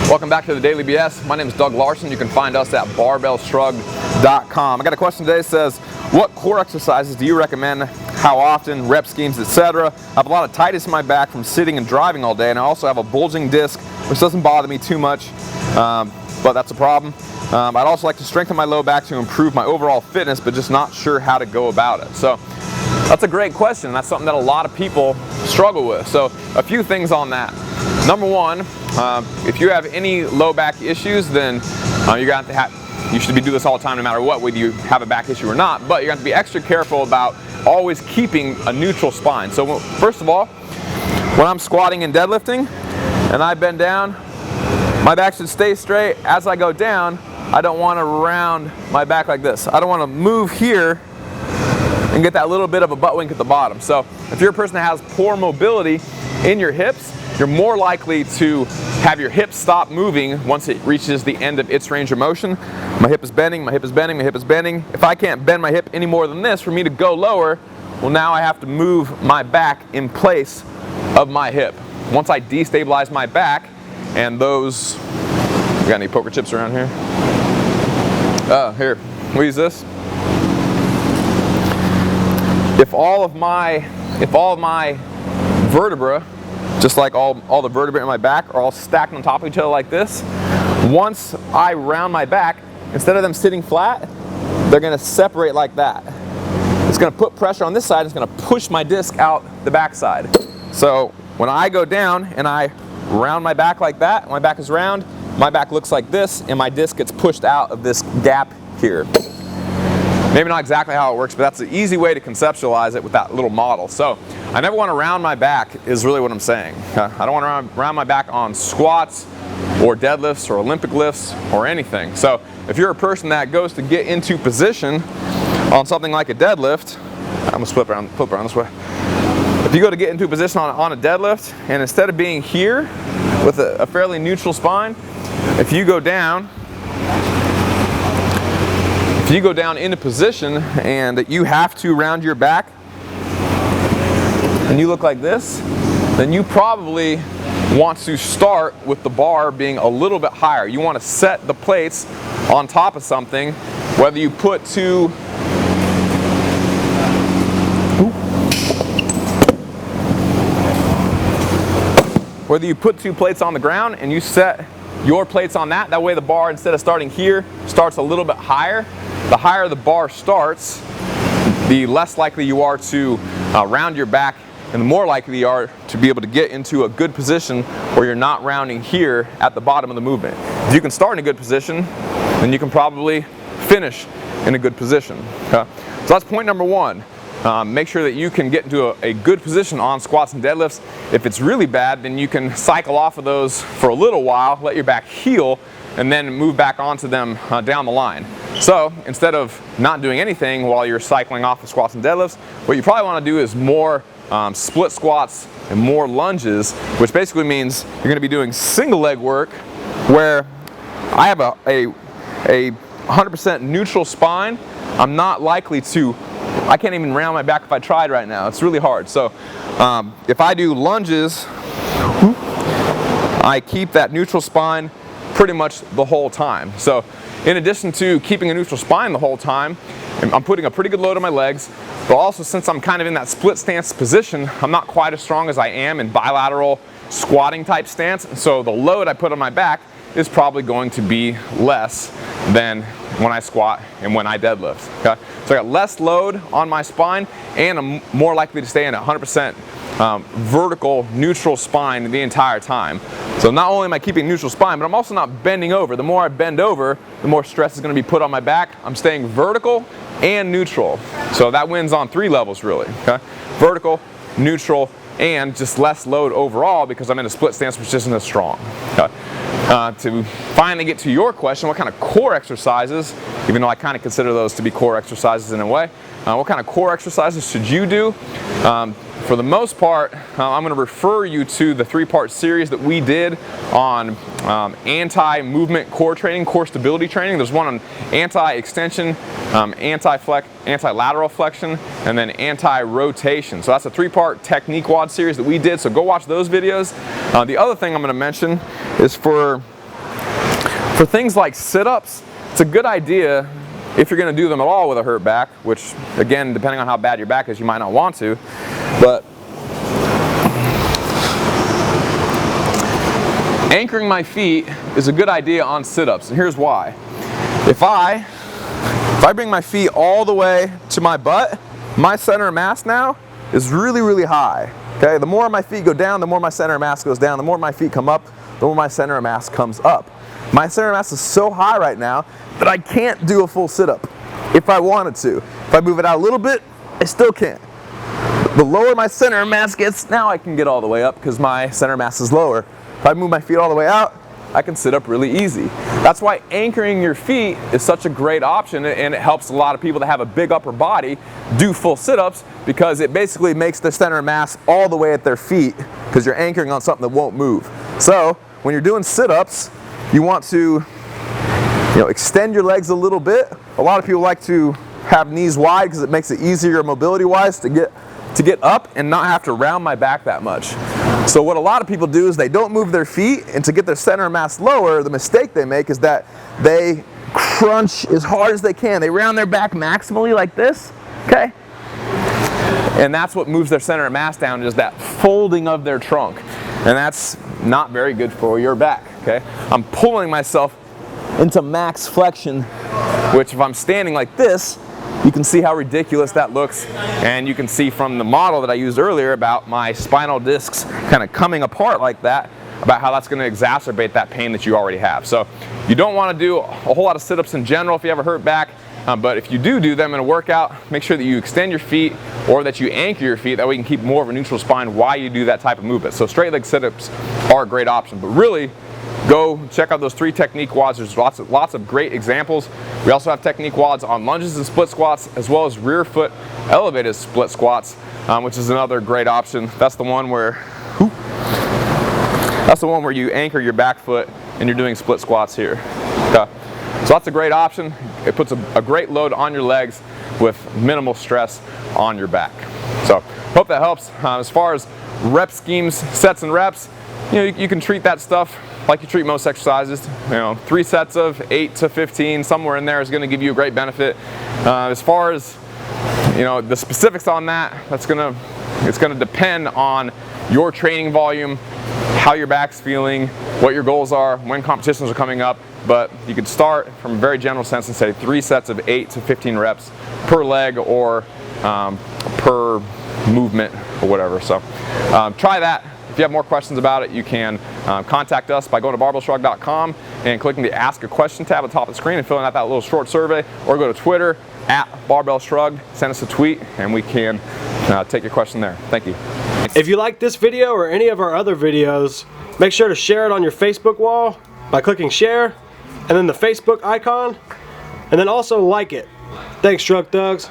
Welcome back to the Daily BS. My name is Doug Larson. You can find us at barbellshrug.com. I got a question today that says, what core exercises do you recommend? How often, rep schemes, etc. I have a lot of tightness in my back from sitting and driving all day, and I also have a bulging disc, which doesn't bother me too much, but that's a problem. I'd also like to strengthen my low back to improve my overall fitness, but just not sure how to go about it. So that's a great question. That's something that a lot of people struggle with. So a few things on that. Number one, if you have any low back issues, then you should be doing this all the time no matter what, whether you have a back issue or not, but you're going to have to be extra careful about always keeping a neutral spine. So first of all, when I'm squatting and deadlifting and I bend down, my back should stay straight. As I go down, I don't want to round my back like this. I don't want to move here and get that little bit of a butt wink at the bottom. So if you're a person that has poor mobility in your hips, you're more likely to have your hip stop moving once it reaches the end of its range of motion. My hip is bending, my hip is bending, my hip is bending. If I can't bend my hip any more than this for me to go lower, well, now I have to move my back in place of my hip. Once I destabilize my back, and those, we got any poker chips around here? Here, we'll use this. If all of my vertebra, just like all the vertebrae in my back, are all stacked on top of each other like this, once I round my back, instead of them sitting flat, they're going to separate like that. It's going to put pressure on this side, it's going to push my disc out the back side. So when I go down and I round my back like that, my back is round, my back looks like this, and my disc gets pushed out of this gap here. Maybe not exactly how it works, but that's the easy way to conceptualize it with that little model. So I never want to round my back is really what I'm saying. I don't want to round my back on squats or deadlifts or Olympic lifts or anything. So if you're a person that goes to get into position on something like a deadlift, I'm going to flip around this way. If you go to get into a position on a deadlift, and instead of being here with a fairly neutral spine, if you go down into position and you have to round your back and you look like this, then you probably want to start with the bar being a little bit higher. You want to set the plates on top of something, whether you put two plates on the ground and you set your plates on that. That way the bar, instead of starting here, starts a little bit higher. The higher the bar starts, the less likely you are to round your back, and the more likely you are to be able to get into a good position where you're not rounding here at the bottom of the movement. If you can start in a good position, then you can probably finish in a good position. Okay? So that's point number one. Make sure that you can get into a good position on squats and deadlifts. If it's really bad, then you can cycle off of those for a little while, let your back heal, and then move back onto them down the line. So instead of not doing anything while you're cycling off of squats and deadlifts, what you probably want to do is more split squats and more lunges, which basically means you're going to be doing single leg work where I have a 100% neutral spine. I'm not likely to, I can't even round my back if I tried right now. It's really hard. So if I do lunges, I keep that neutral spine pretty much the whole time. So in addition to keeping a neutral spine the whole time, I'm putting a pretty good load on my legs, but also since I'm kind of in that split stance position, I'm not quite as strong as I am in bilateral squatting type stance. So the load I put on my back is probably going to be less than when I squat and when I deadlift. Okay? So I got less load on my spine, and I'm more likely to stay in a 100% vertical neutral spine the entire time. So not only am I keeping neutral spine, but I'm also not bending over. The more I bend over, the more stress is going to be put on my back. I'm staying vertical and neutral. So that wins on 3 levels really. Okay? Vertical, neutral, and just less load overall because I'm in a split stance which isn't as strong. Okay? To finally get to your question, what kind of core exercises, even though I kind of consider those to be core exercises in a way, what kind of core exercises should you do? For the most part, I'm going to refer you to the 3-part series that we did on anti-movement core training, core stability training. There's one on anti-extension, anti-lateral flexion, and then anti-rotation. So that's a 3-part technique WOD series that we did, so go watch those videos. The other thing I'm going to mention is for For things like sit-ups, it's a good idea if you're going to do them at all with a hurt back, which again, depending on how bad your back is, you might not want to, but anchoring my feet is a good idea on sit-ups, and here's why. If I bring my feet all the way to my butt, my center of mass now is really, really high. Okay, the more my feet go down, the more my center of mass goes down. The more my feet come up, the more my center of mass comes up. My center of mass is so high right now that I can't do a full sit-up if I wanted to. If I move it out a little bit, I still can't. The lower my center of mass gets, now I can get all the way up because my center of mass is lower. If I move my feet all the way out, I can sit up really easy. That's why anchoring your feet is such a great option, and it helps a lot of people that have a big upper body do full sit-ups, because it basically makes their center of mass all the way at their feet because you're anchoring on something that won't move. So when you're doing sit-ups, you want to extend your legs a little bit. A lot of people like to have knees wide because it makes it easier mobility-wise to get up and not have to round my back that much. So what a lot of people do is they don't move their feet, and to get their center of mass lower, the mistake they make is that they crunch as hard as they can. They round their back maximally like this, okay? And that's what moves their center of mass down, is that folding of their trunk. And that's not very good for your back, okay? I'm pulling myself into max flexion, which if I'm standing like this, you can see how ridiculous that looks, and you can see from the model that I used earlier about my spinal discs kind of coming apart like that, about how that's going to exacerbate that pain that you already have. So you don't want to do a whole lot of sit-ups in general if you have a hurt back, but if you do them in a workout, make sure that you extend your feet or that you anchor your feet, that way you can keep more of a neutral spine while you do that type of movement. So straight leg sit-ups are a great option, but really go check out those 3 technique wads. There's lots of great examples. We also have technique wads on lunges and split squats, as well as rear foot elevated split squats, which is another great option. That's the one where you anchor your back foot and you're doing split squats here. Okay. So that's a great option. It puts a great load on your legs with minimal stress on your back. So hope that helps. As far as rep schemes, sets and reps, you can treat that stuff like you treat most exercises. 3 sets of 8 to 15, somewhere in there is going to give you a great benefit. As far as the specifics on that, it's going to depend on your training volume, how your back's feeling, what your goals are, when competitions are coming up. But you could start from a very general sense and say 3 sets of 8 to 15 reps per leg or per movement or whatever. So try that. If you have more questions about it, you can contact us by going to barbellshrug.com and clicking the Ask a Question tab at the top of the screen and filling out that little short survey, or go to Twitter @barbellshrug, send us a tweet, and we can take your question there. Thank you. If you like this video or any of our other videos, make sure to share it on your Facebook wall by clicking share, and then the Facebook icon, and then also like it. Thanks, Shrug Thugs.